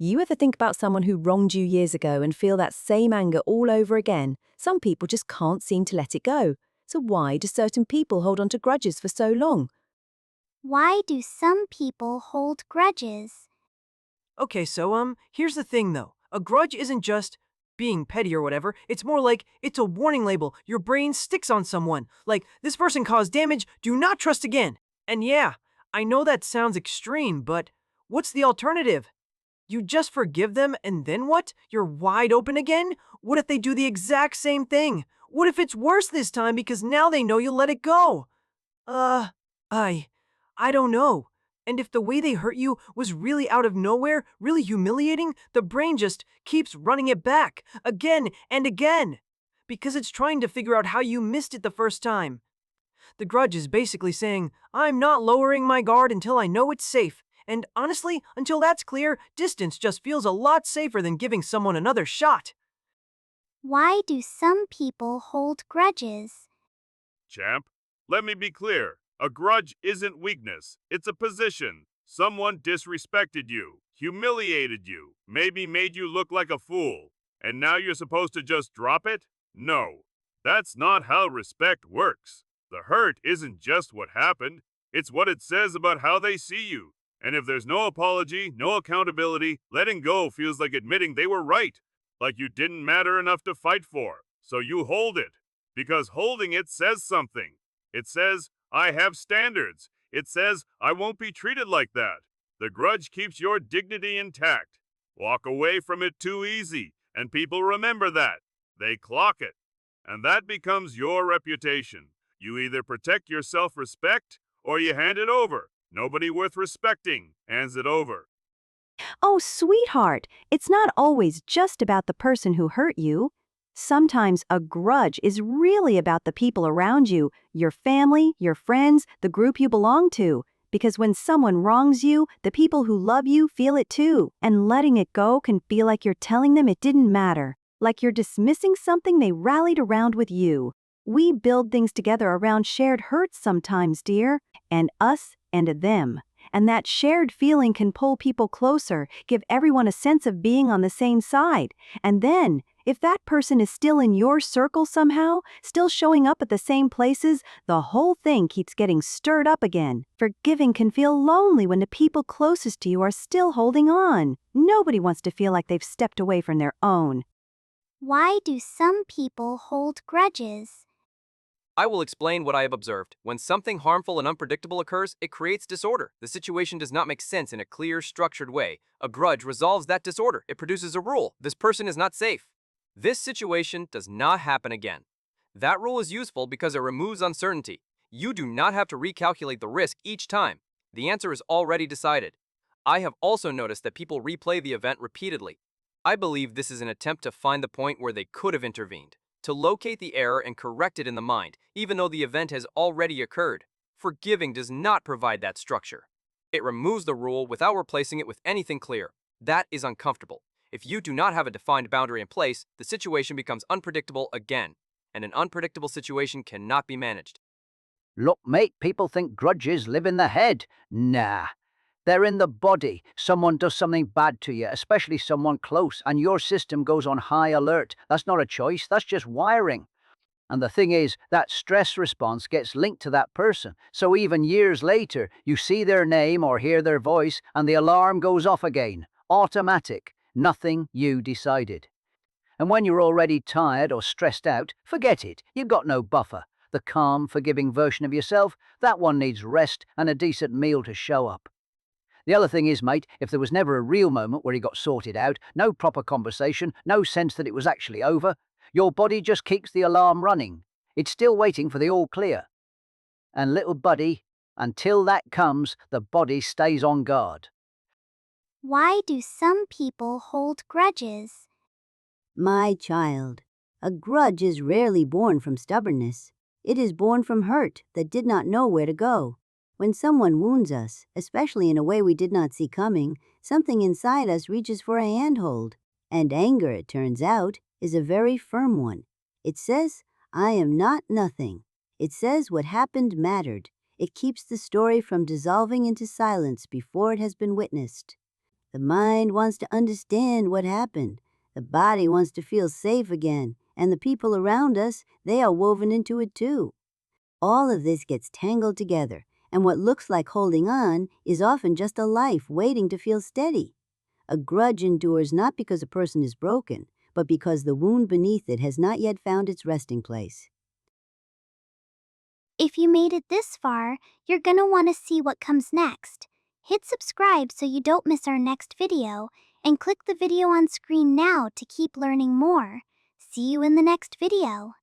You ever think about someone who wronged you years ago and feel that same anger all over again? Some people just can't seem to let it go. So why do certain people hold on to grudges for so long? Why do some people hold grudges? Okay, so here's the thing though. A grudge isn't just being petty or whatever. It's more like it's a warning label your brain sticks on someone. Like, this person caused damage, do not trust again. And yeah, I know that sounds extreme, but what's the alternative? You just forgive them and then what? You're wide open again? What if they do the exact same thing? What if it's worse this time because now they know you'll let it go? Uh, I, I don't know. And if the way they hurt you was really out of nowhere, really humiliating, the brain just keeps running it back, again and again. Because it's trying to figure out how you missed it the first time. The grudge is basically saying, I'm not lowering my guard until I know it's safe. And honestly, until that's clear, distance just feels a lot safer than giving someone another shot. Why do some people hold grudges? Champ, let me be clear. A grudge isn't weakness, it's a position. Someone disrespected you, humiliated you, maybe made you look like a fool, and now you're supposed to just drop it? No, that's not how respect works. The hurt isn't just what happened, it's what it says about how they see you. And if there's no apology, no accountability, letting go feels like admitting they were right, like you didn't matter enough to fight for. So you hold it, because holding it says something. It says, I have standards. It says, I won't be treated like that. The grudge keeps your dignity intact. Walk away from it too easy, and people remember that. They clock it. And that becomes your reputation. You either protect your self-respect, or you hand it over. Nobody worth respecting hands it over. Oh, sweetheart, it's not always just about the person who hurt you. Sometimes a grudge is really about the people around you, your family, your friends, the group you belong to. Because when someone wrongs you, the people who love you feel it too. And letting it go can feel like you're telling them it didn't matter. Like you're dismissing something they rallied around with you. We build things together around shared hurts sometimes, dear. And us and them. And that shared feeling can pull people closer, give everyone a sense of being on the same side. And then, if that person is still in your circle somehow, still showing up at the same places, the whole thing keeps getting stirred up again. Forgiving can feel lonely when the people closest to you are still holding on. Nobody wants to feel like they've stepped away from their own. Why do some people hold grudges? I will explain what I have observed. When something harmful and unpredictable occurs, it creates disorder. The situation does not make sense in a clear, structured way. A grudge resolves that disorder. It produces a rule. This person is not safe. This situation does not happen again. That rule is useful because it removes uncertainty. You do not have to recalculate the risk each time. The answer is already decided. I have also noticed that people replay the event repeatedly. I believe this is an attempt to find the point where they could have intervened, to locate the error and correct it in the mind, even though the event has already occurred. Forgiving does not provide that structure. It removes the rule without replacing it with anything clear. That is uncomfortable. If you do not have a defined boundary in place, the situation becomes unpredictable again, and an unpredictable situation cannot be managed. Look, mate, people think grudges live in the head. Nah. They're in the body. Someone does something bad to you, especially someone close, and your system goes on high alert. That's not a choice, that's just wiring. And the thing is, that stress response gets linked to that person. So even years later, you see their name or hear their voice, and the alarm goes off again. Automatic. Nothing you decided. And when you're already tired or stressed out, forget it. You've got no buffer. The calm, forgiving version of yourself, that one needs rest and a decent meal to show up. The other thing is, mate, if there was never a real moment where he got sorted out, no proper conversation, no sense that it was actually over, your body just keeps the alarm running. It's still waiting for the all clear. And little buddy, until that comes, the body stays on guard. Why do some people hold grudges? My child, a grudge is rarely born from stubbornness. It is born from hurt that did not know where to go. When someone wounds us, especially in a way we did not see coming, something inside us reaches for a handhold. And anger, it turns out, is a very firm one. It says, I am not nothing. It says what happened mattered. It keeps the story from dissolving into silence before it has been witnessed. The mind wants to understand what happened. The body wants to feel safe again, and the people around us, they are woven into it too. All of this gets tangled together, and what looks like holding on is often just a life waiting to feel steady. A grudge endures not because a person is broken, but because the wound beneath it has not yet found its resting place. If you made it this far, you're gonna want to see what comes next. Hit subscribe so you don't miss our next video, and click the video on screen now to keep learning more. See you in the next video.